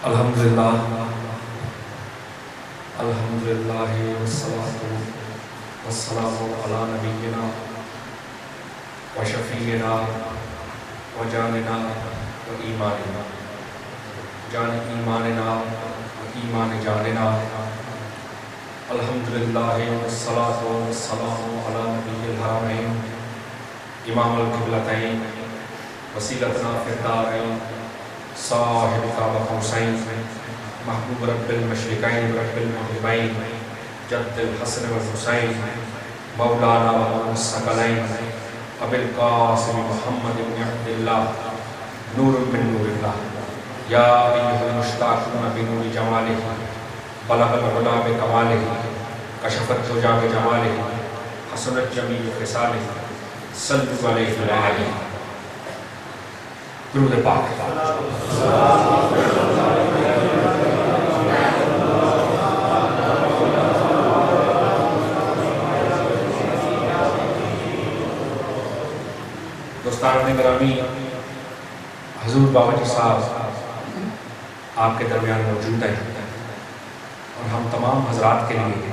الحمدللہ والصلاۃ والسلام علی نبینا و شفیعنا و جاننا و ایماننا جان ایماننا و ایمان جاننا الحمدللہ والصلاۃ والسلام علی نبی الحرمین امام القبلتین وسیلتنا فی الدارین صاحب کعبہ حسین محبوب رب المشرقین رب المغربین جد الحسن والحسین مولانا والثقلین ابی القاسم محمد بن عبداللہ نور من نور اللہ یا ایھا المشتاقون بنور جمالہ بلغ العلا بکمالہ کشف الدجی بجمالہ حسنت جمیع خصالہ صلوا علیہ وآلہ درود پاک۔ دوستان گرامی، حضور بابا جی صاحب آپ کے درمیان موجود ہیں اور ہم تمام حضرات کے لیے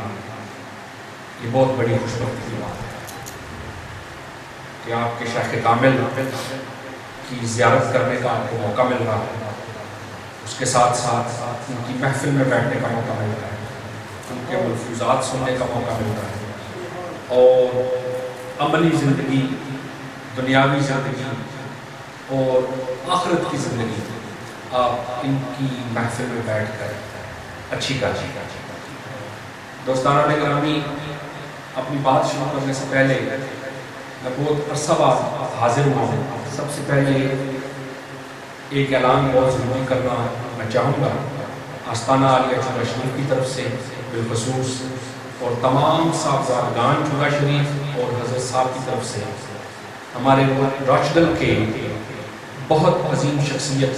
یہ بہت بڑی خوشبختی کی بات ہے کہ آپ کے شیخ کامل کی زیارت کرنے کا آپ کو موقع مل رہا ہے، اس کے ساتھ ساتھ ان کی محفل میں بیٹھنے کا موقع مل رہا ہے، ان کے ملفوظات سننے کا موقع مل رہا ہے اور عملی زندگی، دنیاوی زندگی اور آخرت کی زندگی آپ ان کی محفل میں بیٹھ کر اچھی کاجی۔ دوستانہ گرامی، اپنی بات شروع کرنے سے پہلے میں بہت عرصہ بعد حاضر ہوا ہوں۔ سب سے پہلے ایک اعلان بہت ضروری کرنا میں چاہوں گا آستانہ عالیہ چودہ شریف کی طرف سے بالخصوص، اور تمام صاحبزادگان چودہ شریف اور حضرت صاحب کی طرف سے ہمارے راچڈل کے بہت عظیم شخصیت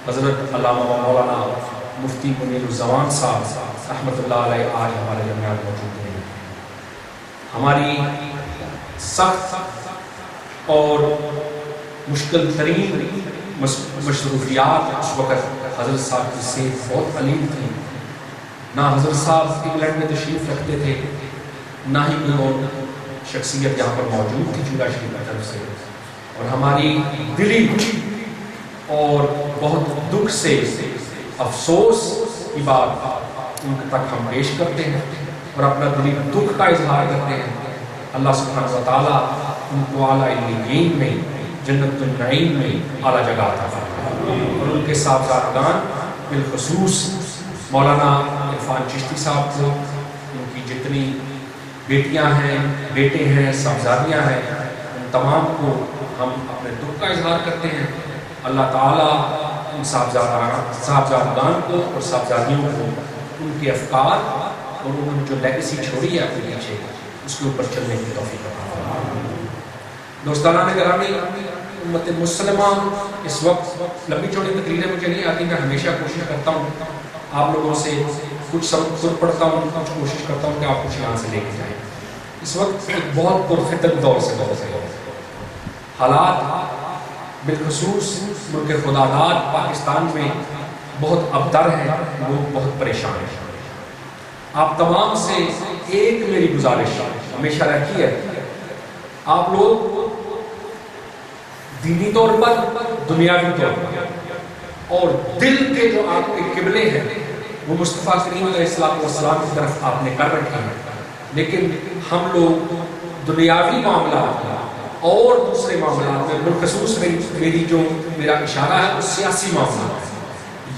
حضرت علامہ مولانا مفتی منیر الزمان صاحب رحمۃ اللہ علیہ آج ہمارے درمیان موجود ہیں۔ ہماری سخت اور مشکل ترین مصروفیات اس وقت حضرت صاحب کی صحت بہت علیم تھی، نہ حضرت صاحب انگلینڈ میں تشریف رکھتے تھے، نہ ہی کوئی اور شخصیت یہاں پر موجود تھی چودہ شریف کی طرف سے، اور ہماری دلی اور بہت دکھ سے افسوس کی بات ان تک ہم پیش کرتے ہیں اور اپنا دلی دکھ کا اظہار کرتے ہیں۔ اللہ سبحانہ و تعالیٰ ان کو اعلیٰ علیین میں، جنت النعیم میں اعلیٰ جگہ عطا فرمائے، اور ان کے صاحبزادگان بالخصوص مولانا عرفان چشتی صاحب کو، ان کی جتنی بیٹیاں ہیں، بیٹے ہیں، صاحبزادیاں ہیں، ان تمام کو ہم اپنے دکھ کا اظہار کرتے ہیں۔ اللہ تعالیٰ ان صاحبزادگان کو اور صاحبزادیوں کو ان کے افکار اور انہوں نے جو لیگیسی چھوڑی ہے اپنے پیچھے، اس کے اوپر چلنے کی توفیق عطا فرمائے۔ دوستانہ گرامی، امت مسلمہ اس وقت لمبی چوڑی تقریریں مجھے نہیں آتی، میں ہمیشہ کوشش کرتا ہوں آپ لوگوں سے کچھ سبق خود پڑھتا ہوں، کچھ کوشش کرتا ہوں کہ آپ کچھ یہاں سے لے کے جائیں۔ اس وقت ایک بہت پرفتن دور سے حالات بالخصوص ملک خدا داد پاکستان میں بہت ابتر ہیں، لوگ بہت پریشان ہیں۔ آپ تمام سے ایک میری گزارش ہمیشہ رہتی ہے، آپ لوگ دینی طور پر، دنیاوی طور پر اور دل کے جو آپ کے قبلے ہیں وہ مصطفیٰ کریم علیہ السلام کی طرف آپ نے کر رکھے ہیں، لیکن ہم لوگ دنیاوی معاملات اور دوسرے معاملات میں، بالخصوص میرا اشارہ ہے وہ سیاسی معاملات ہے۔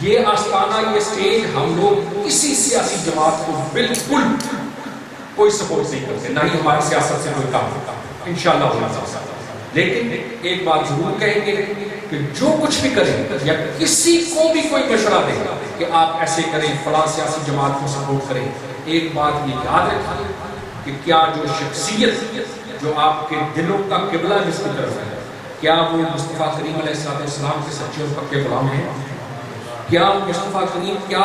یہ آستانہ، یہ سٹیج ہم لوگ کسی سیاسی جماعت کو بالکل کوئی سپورٹ نہیں کرتے، نہ ہی ہماری سیاست سے کوئی کام ہوتا انشاءاللہ۔ لیکن ایک بات ضرور کہیں گے کہ جو کچھ بھی کریں یا کسی کو بھی کوئی مشورہ دے کہ آپ ایسے کریں، فلاں سیاسی جماعت کو سپورٹ کریں، ایک بات یہ یاد رکھیں کہ کیا جو شخصیت جو آپ کے دلوں کا قبلہ جس کی طرف ہے، کیا وہ مصطفیٰ کریم علیہ السلام کے سچے اور پکے غلام ہیں؟ کیا مصطفیٰ کریم، کیا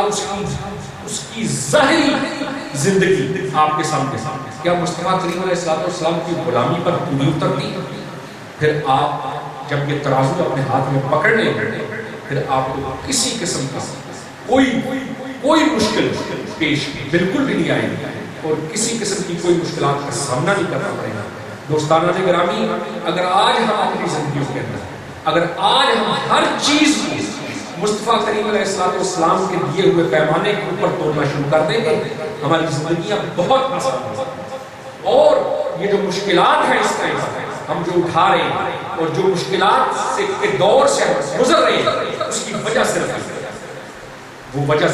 اس کی ظاہری زندگی آپ کے سامنے، کیا مصطفیٰ کریم علیہ السلام کی غلامی پر پوری اترتی؟ پھر آپ جب یہ ترازو اپنے ہاتھ میں پکڑ لیں، پھر آپ کو کسی قسم کا کوئی مشکل پیش بالکل بھی نہیں آئے گی اور کسی قسم کی کوئی مشکلات کا سامنا نہیں کرنا پڑے گا۔ دوستانہ گرامی، اگر آج ہم اپنی زندگیوں کے اندر، اگر آج ہم ہر چیز کو مصطفیٰ کریم علیہ السلام کے دیے ہوئے پیمانے کے اوپر توڑنا شروع کر دیں گے، ہماری زندگیاں بہت آسان ہو جائیں۔ اور یہ جو مشکلات ہیں اس ٹائم ہم جو اٹھا رہے ہیں اور جو مشکلات کے دور سے گزر رہے ہیں، اس کی وجہ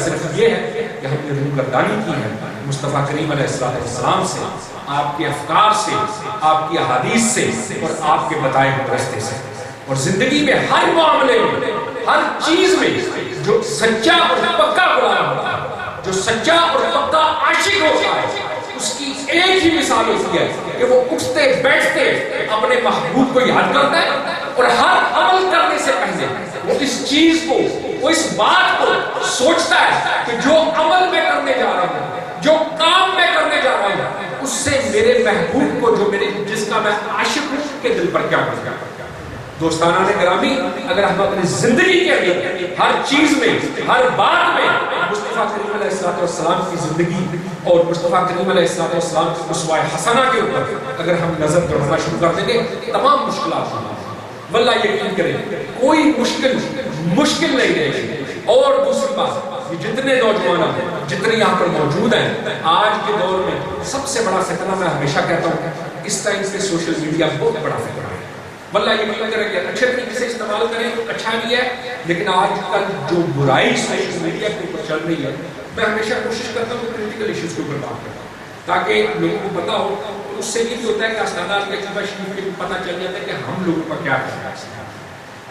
صرف یہ ہے کہ ہم نے روگردانی کی ہے مصطفیٰ کریم علیہ السلام سے، آپ کے افکار سے، آپ کی احادیث سے اور آپ کے بتائے ہوئے راستے سے۔ اور زندگی میں ہر معاملے میں، ہر چیز میں جو سچا اور پکا غلام ہوتا ہے، جو سچا اور پکا عاشق ہوتا ہے، اس کی ایک ہی مثال ہوتی ہے کہ وہ اٹھتے بیٹھتے اپنے محبوب کو یاد کرتا ہے اور ہر عمل کرنے سے پہلے وہ اس چیز کو، وہ اس بات کو سوچتا ہے کہ جو عمل میں کرنے جا رہا ہوں، جو کام میں کرنے جا رہا ہوں، اس سے میرے محبوب کو، جو جس کا میں عاشق ہوں، کے دل پر کیا گزرے گا۔ دوستانہ گرامی، اگر ہم اپنی زندگی کے اندر ہر چیز میں، ہر بات میں مصطفیٰ کریم علیہ السلام کی زندگی اور مصطفیٰ کریم علیہ السلام کی اسوہ حسنہ کے اوپر اگر ہم نظر دوڑنا شروع کر دیں گے، تمام مشکلات ہوں۔ واللہ یقین کریں، کوئی مشکل نہیں رہے گی۔ اور دوسری بات، یہ جتنے نوجوان ہیں، جتنے یہاں پر موجود ہیں، آج کے دور میں سب سے بڑا فتنہ میں ہمیشہ کہتا ہوں، اس ٹائم سے سوشل میڈیا بہت بڑا فتنہ ہے۔ واللہ یقین کریں کہ اچھے طریقے سے استعمال کریں تو اچھا بھی ہے، لیکن آج کل جو برائی سوشل میڈیا کے اوپر چل رہی ہے، میں ہمیشہ کوشش کرتا ہوں کہ کریٹیکل ایشوز کے اوپر بات کرتا ہوں تاکہ لوگوں کو پتا ہو۔ اس سے یہ بھی ہوتا ہے کہ آستانہ عقیدہ شریف کے پتہ چل جاتا ہے کہ ہم لوگوں کا کیا کرنا ہے۔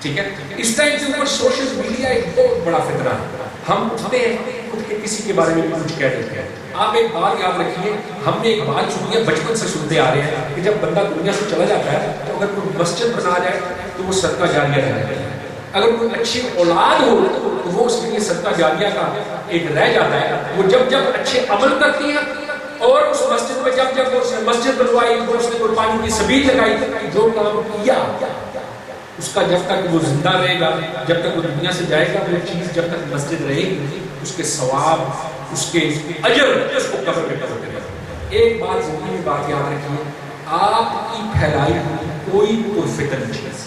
ٹھیک ہے، اس ٹائم کے اوپر سوشل میڈیا ایک بہت بڑا فتنہ ہے۔ ہم اٹھتے ہیں خود کے کسی کے بارے میں کچھ کہہ دیتے ہیں۔ آپ ایک بات یاد رکھیے، ہم نے ایک بات سنی ہے، بچپن سے سنتے آ رہے ہیں کہ جب بندہ دنیا سے چلا جاتا ہے تو اگر کوئی مسجد بنا جائے تو وہ صدقہ جاریہ رہ جاتا ہے، اگر کوئی اچھی اولاد ہو تو وہ اس کے لیے صدقہ جاریہ کا ایک رہ جاتا ہے۔ وہ جب اچھے عمل کرتی ہے اور اس مسجد میں جب اس نے مسجد بنوائی، اس نے قربانی کی سبیل لگائی، جو کام کیا اس کا جب تک وہ زندہ رہے گا، جب تک وہ دنیا سے جائے گا، وہ چیز جب تک مسجد رہے گی، اس کے ثواب، اس کے اجر اس کو قبر میں قبر کرے گا۔ ایک بات زندگی میں بات یاد رکھیے، آپ کی پھیلائی ہوئی کوئی پرفتن چیز،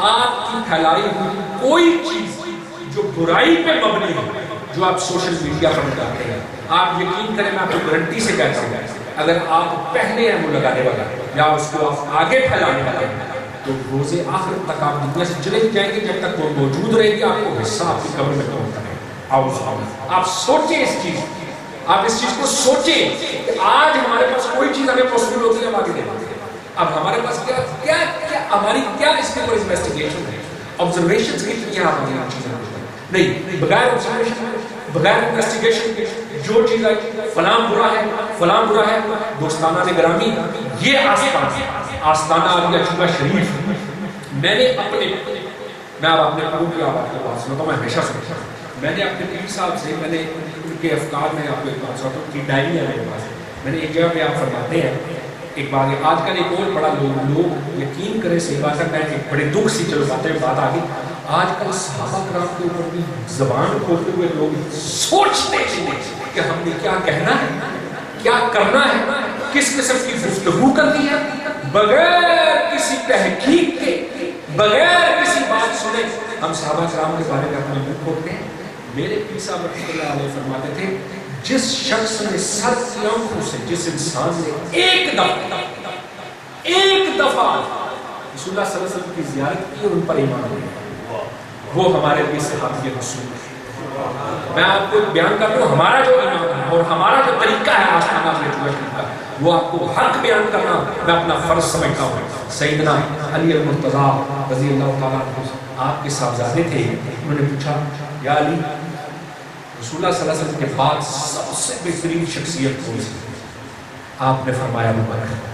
آپ کی پھیلائی ہوئی کوئی چیز جو برائی پہ مبنی ہے، جو آپ سوشل میڈیا پر لگاتے ہیں، آپ یقین کریں، میں آپ کو گارنٹی سے کہتا ہوں، اگر آپ پہلے ہیں وہ لگانے والا یا اس کو آپ آگے پھیلانے والے ہیں تو روز آخر تک آپ دنیا سے چلے جائیں گے، جب تک وہ موجود رہے گی، آپ کو حصہ آپ کی قبر میں کون کرے گا۔ آپ سوچیں اس چیز، آپ اس چیز کو سوچیں کہ آج ہمارے پاس کوئی چیز ہمیں پاسبل ہوتی ہے، ہم آگے دے دیتے ہیں۔ اب ہمارے پاس کیا ہماری کیا اس کے اوپر انویسٹیگیشن ہے، آبزرویشنز کتنی ہیں آپ ہماری چیزیں نہیں، بغیر آبزرویشن، بغیر انویسٹیگیشن کے جو چیز ہے فلاں برا ہے، فلاں برا ہے۔ دوستانہ گرامی، یہ آستانہ عالیہ چوبہ شریف میں اب اپنے پرو کی آپ کو بات سنتا ہوں، میں ہمیشہ سنتا ہوں، میں نے اپنے پیر صاحب سے، میں نے ان کے افکار میں آپ کو ایک بات سنتا ہوں، کی ڈائری ہے میرے پاس، میں نے ایک جگہ پہ آپ فرماتے ہیں ایک بات ہے، آج کل ایک اور بڑا لوگ یقین کریں صحیح بات ہے، میں ایک بڑے دکھ سی چلو باتیں بات آگئی، آج کل صحابہ کرام کے اوپر بھی زبان کھولتے ہوئے لوگ سوچتے ہیں کہ ہم نے کیا کہنا ہے، کیا کرنا ہے، کس قسم کی گفتگو کرنی ہے، بغیر کسی تحقیق کے، بغیر کسی بات سنے ہم صحابہ کرام کے بارے میں اپنا منہ کھولتے ہیں۔ میرے پیر صاحب رحمۃ اللہ علیہ فرماتے تھے، جس شخص نے سر کی آنکھوں سے، جس انسان نے ایک دفعہ رسول اللہ صلی اللہ علیہ وسلم کی زیارت کی اور ان پر ایمان لیا، وہ ہمارے لیے صحابی رسول ہے۔ میں آپ کو بیان کرتا ہوں، ہمارا جو ایمان ہے اور ہمارا جو طریقہ ہے آستانہ عالیہ چوبہ شریف کا، وہ آپ کو حق بیان کرنا میں اپنا فرض سمجھتا ہوں۔ سیدنا علی المرتضیٰ رضی اللہ تعالیٰ عنہ آپ کے صاحبزادے تھے، انہوں نے پوچھا، یا علی، رسول اللہ صلی اللہ علیہ وسلم کے بعد سب سے بہترین شخصیت کون سی؟ آپ نے فرمایا ابو بکر۔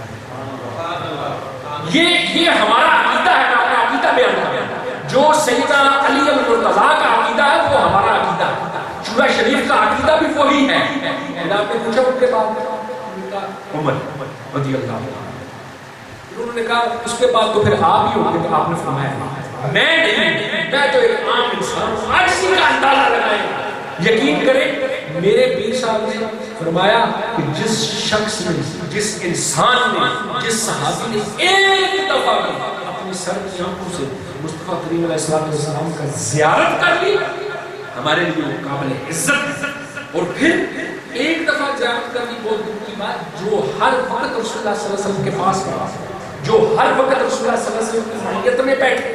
یہ ہمارا عقیدہ ہے، میں اپنا عقیدہ بیان کر رہا ہوں، جو سیدنا علی المرتضیٰ کا عقیدہ ہے وہ ہمارا عقیدہ ہے، چوبہ شریف کا عقیدہ بھی وہی ہے۔ آپ نے پوچھا ان کے بعد، عمر رضی اللہ عنہ، انہوں نے کہا اس کے بعد تو پھر آپ ہی ہوں گے، تو آپ نے فرمایا میں نہیں، میں تو ایک عام انسان ہوں، عاجزی کا اندازہ لگائیں یقین کریں میرے پیر صاحب نے فرمایا کہ جس شخص نے، جس انسان نے، جس صحابی نے ایک دفعہ اپنی سر کی آنکھوں سے مصطفیٰ کریم علیہ السلام کا زیارت کر لی، ہمارے لیے وہ قابل عزت ہے۔ اور پھر ایک دفعہ زیارت کر لی، بہت دور کی بات، جو ہر وقت رسول اللہ صلی اللہ علیہ وسلم کے پاس پڑا، جو ہر وقت رسول اللہ صلی اللہ علیہ وسلم کی معیت میں بیٹھے،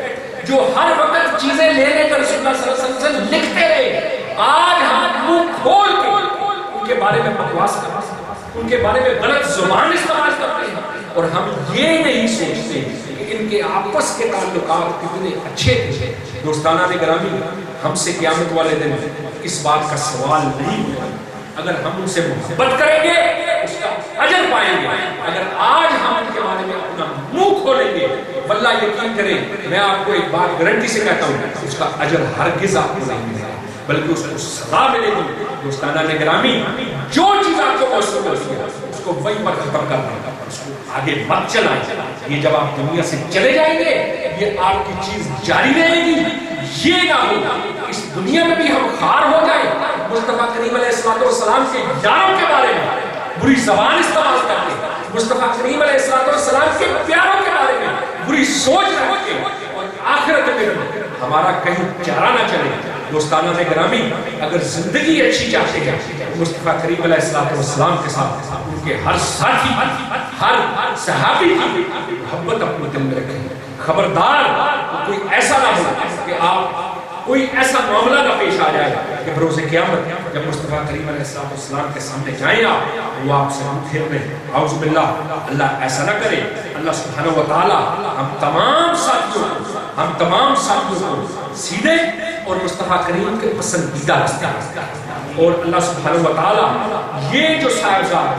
جو ہر وقت چیزیں لے لے کر رسول اللہ صلی اللہ علیہ وسلم سے لکھتے رہے، آج ہم منہ کھول کے ان کے بارے میں بکواس کرتے ہیں، ان کے بارے میں غلط زبان استعمال کرتے ہیں، اور ہم یہ نہیں سوچتے کہ ان کے آپس کے تعلقات کتنے اچھے تھے۔ دوستانہ گرامی، ہم سے قیامت والے دن اس بات کا سوال نہیں ہوگا۔ اگر ہم ان سے محبت کریں گے اس کا اجر پائیں گے، اگر آج ہم ان کے بارے میں اپنا منہ کھولیں گے، واللہ یقین کریں میں آپ کو ایک بات گارنٹی سے کہتا ہوں، اس کا اجر ہرگز آپ کو نہیں ملے گا، بلکہ اس کو سزا ملے گی۔ دوستانہ گرامی، جو چیز آپ کو موصول ہوتی ہے اس کو وہیں پر ختم کر دیں، اس کو آگے مت چلائیں۔ یہ جب آپ دنیا سے چلے جائیں گے یہ آپ کی چیز جاری رہے گی، یہ نہ ہوگا اس دنیا میں بھی ہم خار ہو جائیں مصطفیٰ کریم علیہ السلام کے یاروں کے بارے میں بری زبان استعمال کرتے، مصطفیٰ کریم علیہ السلام کے پیاروں کے بارے میں بری سوچ رکھتے، اور آخرت میں ہمارا کہیں چارہ نہ چلے۔ دوستانہ گرامی، اگر زندگی اچھی چاہتے ہیں مصطفیٰ کریم علیہ السلام کے ساتھ ان کے ہر ساتھی، ہر صحابی کی محبت اپنے دل میں رکھیں۔ خبردار کوئی ایسا نہ ہو کہ آپ کوئی ایسا معاملہ نہ پیش آ جائے کہ بروز قیامت جب مصطفیٰ کریم علیہ السلام کے سامنے جائیں آپ، وہ آپ سے منہ پھیر لیں۔ اعوذ باللہ، اللہ ایسا نہ کرے۔ اللہ سبحانہ و تعالی ہم تمام ساتھیوں کو سیدھے اور مصطفیٰ کریم کے پسندیدہ راستے اور اللہ سبحانہ و تعالی یہ جو صاحبزاد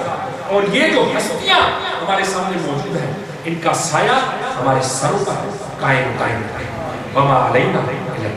اور یہ جو ہستیاں ہمارے سامنے موجود ہیں ان کا سایہ ہمارے سروں پر قائم رہے۔ وما علینا الا